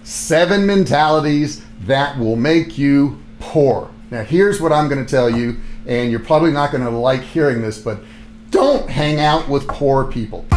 7 mentalities that will make you poor. Now here's what I'm going to tell you, and you're probably not going to like hearing this, but don't hang out with poor people.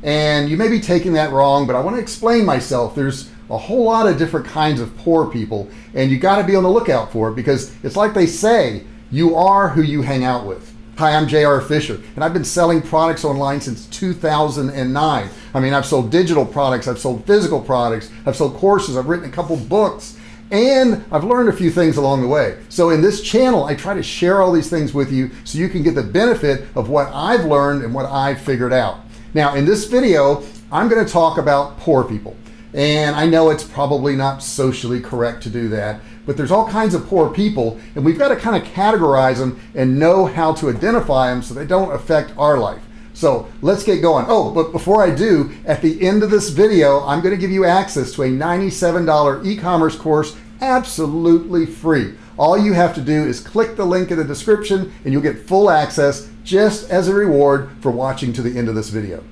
And you may be taking that wrong, but I want to explain myself. There's a whole lot of different kinds of poor people, and you got to be on the lookout for it, because it's like they say, you are who you hang out with. Hi, I'm J.R. Fisher, and I've been selling products online since 2009. I mean, I've sold digital products, I've sold physical products, I've sold courses, I've written a couple books, and I've learned a few things along the way. So in this channel, I try to share all these things with you so you can get the benefit of what I've learned and what I've figured out. Now, in this video, I'm going to talk about poor people. And I know it's probably not socially correct to do that, but there's all kinds of poor people, and we've got to kind of categorize them and know how to identify them so they don't affect our life. So let's get going. Oh, but before I do, at the end of this video, I'm going to give you access to a $97 e-commerce course absolutely free. All you have to do is click the link in the description and you'll get full access just as a reward for watching to the end of this video.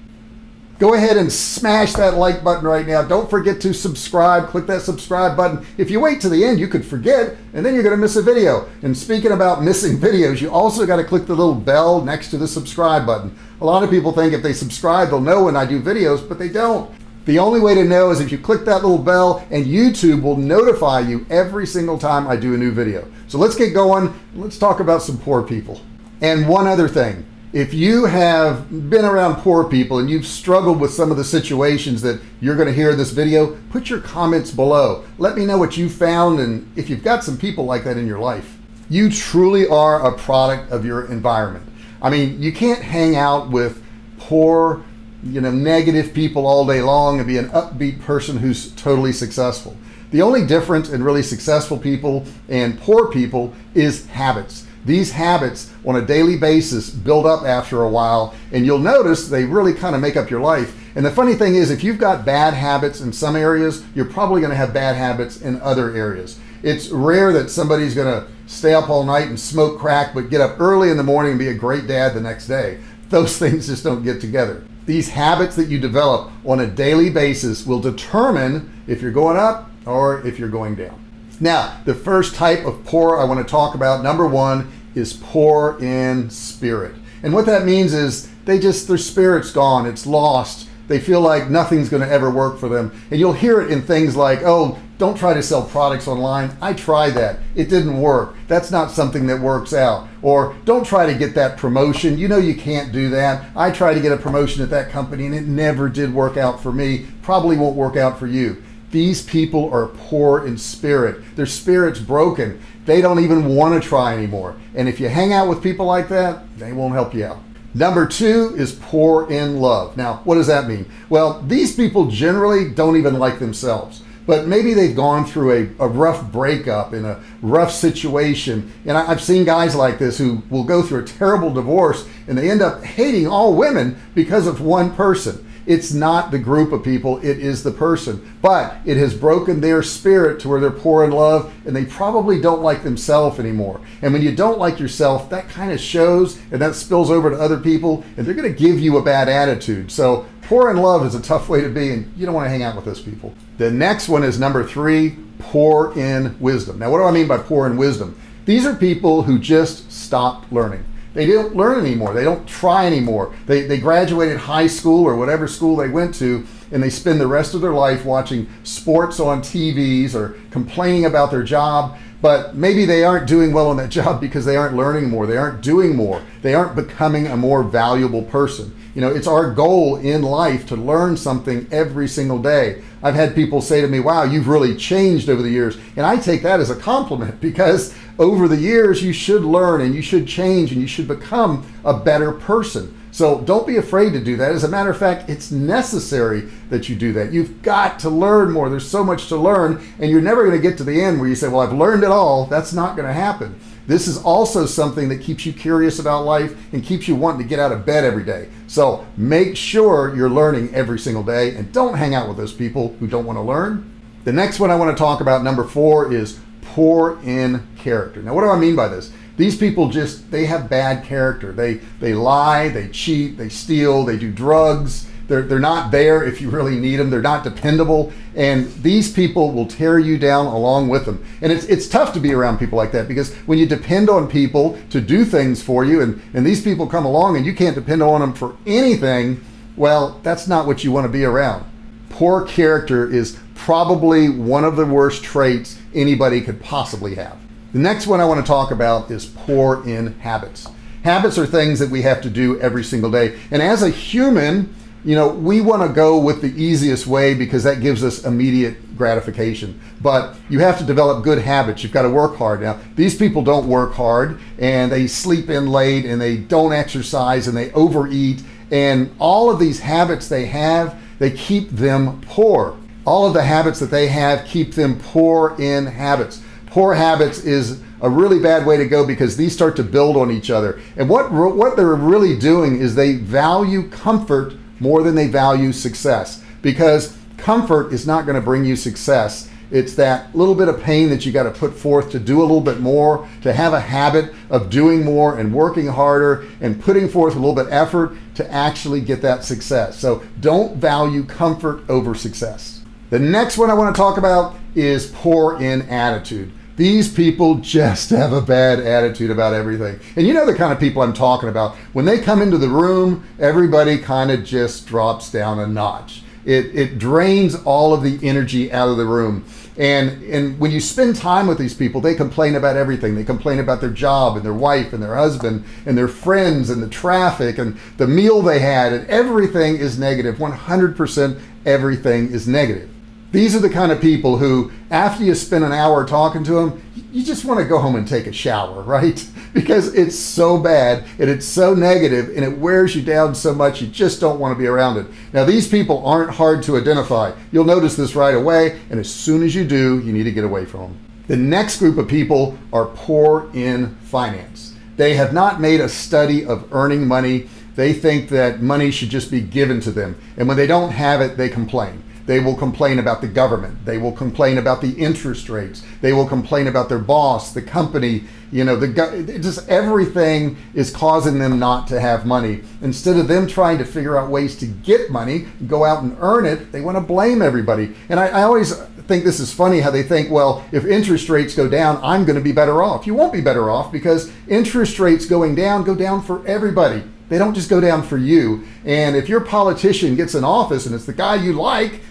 Go ahead and smash that like button right now. Don't forget to subscribe. Click that subscribe button. If you wait to the end, you could forget, and then you're going to miss a video. And speaking about missing videos, you also got to click the little bell next to the subscribe button. A lot of people think if they subscribe, they'll know when I do videos, but they don't. The only way to know is if you click that little bell, and YouTube will notify you every single time I do a new video. So let's get going. Let's talk about some poor people. And one other thing. If you have been around poor people and you've struggled with some of the situations that you're going to hear in this video, put your comments below. Let me know what you found and if you've got some people like that in your life. You truly are a product of your environment. I mean, you can't hang out with poor, negative people all day long and be an upbeat person who's totally successful. The only difference in really successful people and poor people is habits. These habits on a daily basis build up after a while, and you'll notice they really kind of make up your life. And the funny thing is, if you've got bad habits in some areas, you're probably going to have bad habits in other areas. It's rare that somebody's going to stay up all night and smoke crack, but get up early in the morning and be a great dad the next day. Those things just don't get together. These habits that you develop on a daily basis will determine if you're going up or if you're going down. Now, the first type of poor I want to talk about, number one, is poor in spirit. And what that means is their spirit's gone, it's lost. They feel like nothing's going to ever work for them. And you'll hear it in things like, oh, don't try to sell products online. I tried that. It didn't work. That's not something that works out. Or don't try to get that promotion. You know you can't do that. I tried to get a promotion at that company and it never did work out for me. Probably won't work out for you. These people are poor in spirit. Their spirit's broken. They don't even want to try anymore. And if you hang out with people like that, they won't help you out. Number two is poor in love. Now, what does that mean? Well, these people generally don't even like themselves. But maybe they've gone through a rough breakup in a rough situation. And I've seen guys like this who will go through a terrible divorce and they end up hating all women because of one person. It's not the group of people, it is the person. But it has broken their spirit to where they're poor in love and they probably don't like themselves anymore. And when you don't like yourself, that kind of shows and that spills over to other people and they're going to give you a bad attitude. So poor in love is a tough way to be and you don't want to hang out with those people. The next one is number three, poor in wisdom. Now, what do I mean by poor in wisdom? These are people who just stopped learning. They don't learn anymore. They don't try anymore. They graduated high school or whatever school they went to, and they spend the rest of their life watching sports on TVs or complaining about their job. But maybe they aren't doing well on that job because they aren't learning more. They aren't doing more. They aren't becoming a more valuable person. It's our goal in life to learn something every single day. I've had people say to me, wow, you've really changed over the years. And I take that as a compliment because over the years, you should learn and you should change and you should become a better person. So don't be afraid to do that. As a matter of fact, it's necessary that you do that. You've got to learn more. There's so much to learn and you're never going to get to the end where you say, well, I've learned it all. That's not going to happen. This is also something that keeps you curious about life and keeps you wanting to get out of bed every day. So make sure you're learning every single day and don't hang out with those people who don't want to learn. The next one I want to talk about, number four, is poor in character. Now, what do I mean by this? These people they have bad character. They lie, they cheat, they steal, they do drugs. They're not there if you really need them. They're not dependable. And these people will tear you down along with them. And it's tough to be around people like that, because when you depend on people to do things for you, and these people come along and you can't depend on them for anything, well, that's not what you want to be around. Poor character is probably one of the worst traits anybody could possibly have. The next one I want to talk about is poor in habits. Habits are things that we have to do every single day. And as a human, we want to go with the easiest way because that gives us immediate gratification. But you have to develop good habits. You've got to work hard. Now, these people don't work hard, and they sleep in late, and they don't exercise, and they overeat. And all of these habits they have, they keep them poor. All of the habits that they have keep them poor in habits. Poor habits is a really bad way to go, because these start to build on each other. And what they're really doing is they value comfort more than they value success, because comfort is not going to bring you success. It's that little bit of pain that you got to put forth to do a little bit more, to have a habit of doing more and working harder and putting forth a little bit of effort to actually get that success. So don't value comfort over success. The next one I want to talk about is poor in attitude. These people just have a bad attitude about everything. And you know the kind of people I'm talking about. When they come into the room, everybody kind of just drops down a notch. It drains all of the energy out of the room. And when you spend time with these people, they complain about everything. They complain about their job and their wife and their husband and their friends and the traffic and the meal they had, and everything is negative. 100% everything is negative. These are the kind of people who, after you spend an hour talking to them, you just want to go home and take a shower, right? Because it's so bad and it's so negative and it wears you down so much you just don't want to be around it. Now, these people aren't hard to identify. You'll notice this right away, and as soon as you do, you need to get away from them. The next group of people are poor in finance. They have not made a study of earning money. They think that money should just be given to them. And when they don't have it, they complain. They will complain about the government. They will complain about the interest rates. They will complain about their boss, the company, just everything is causing them not to have money. Instead of them trying to figure out ways to get money, go out and earn it, they want to blame everybody. And I always think this is funny how they think, well, if interest rates go down, I'm going to be better off. You won't be better off, because interest rates go down for everybody. They don't just go down for you. And if your politician gets in office and it's the guy you like,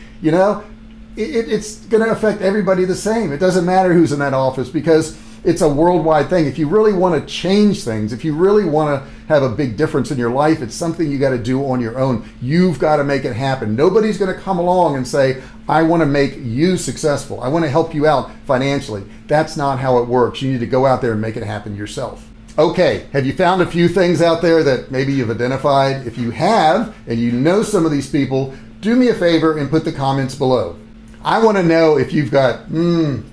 it's going to affect everybody the same. It doesn't matter who's in that office, because it's a worldwide thing. If you really want to change things, if you really want to have a big difference in your life, it's something you got to do on your own. You've got to make it happen. Nobody's going to come along and say, I want to make you successful. I want to help you out financially. That's not how it works. You need to go out there and make it happen yourself. Okay, have you found a few things out there that maybe you've identified? If you have, and you know some of these people, do me a favor and put the comments below. I want to know if you've got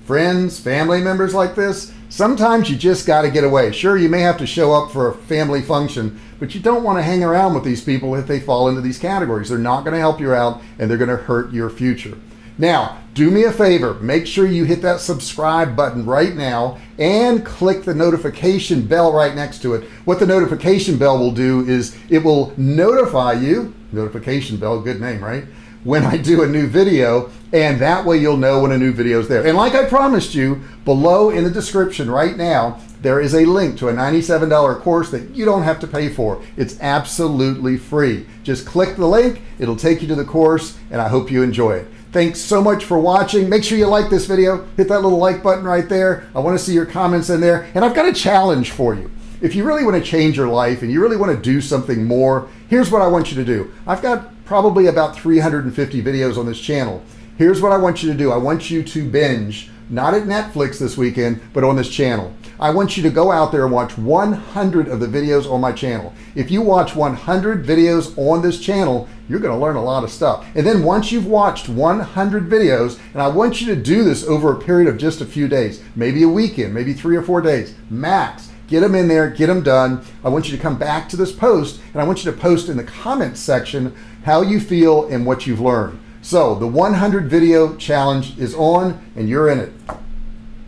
friends, family members like this. Sometimes you just got to get away. Sure, you may have to show up for a family function, but you don't want to hang around with these people if they fall into these categories. They're not going to help you out, and they're going to hurt your future. Now, do me a favor. Make sure you hit that subscribe button right now and click the notification bell right next to it. What the notification bell will do is it will notify you, notification bell, good name, right? When I do a new video, and that way you'll know when a new video is there. And like I promised you, below in the description right now, there is a link to a $97 course that you don't have to pay for. It's absolutely free. Just click the link, it'll take you to the course, and I hope you enjoy it. Thanks so much for watching. Make sure you like this video. Hit that little like button right there. I want to see your comments in there. And I've got a challenge for you. If you really want to change your life and you really want to do something more, here's what I want you to do. I've got probably about 350 videos on this channel. Here's what I want you to do. I want you to binge, not at Netflix this weekend, but on this channel. I want you to go out there and watch 100 of the videos on my channel. If you watch 100 videos on this channel, you're going to learn a lot of stuff. And then once you've watched 100 videos, and I want you to do this over a period of just a few days, maybe a weekend, maybe 3 or 4 days, max. Get them in there, get them done. I want you to come back to this post, and I want you to post in the comments section how you feel and what you've learned. So the 100 video challenge is on, and you're in it.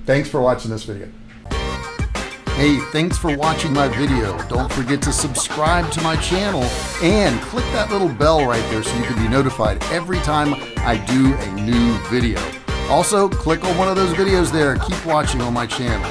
Thanks for watching this video. Hey, thanks for watching my video. Don't forget to subscribe to my channel and click that little bell right there so you can be notified every time I do a new video. Also, click on one of those videos there. Keep watching on my channel.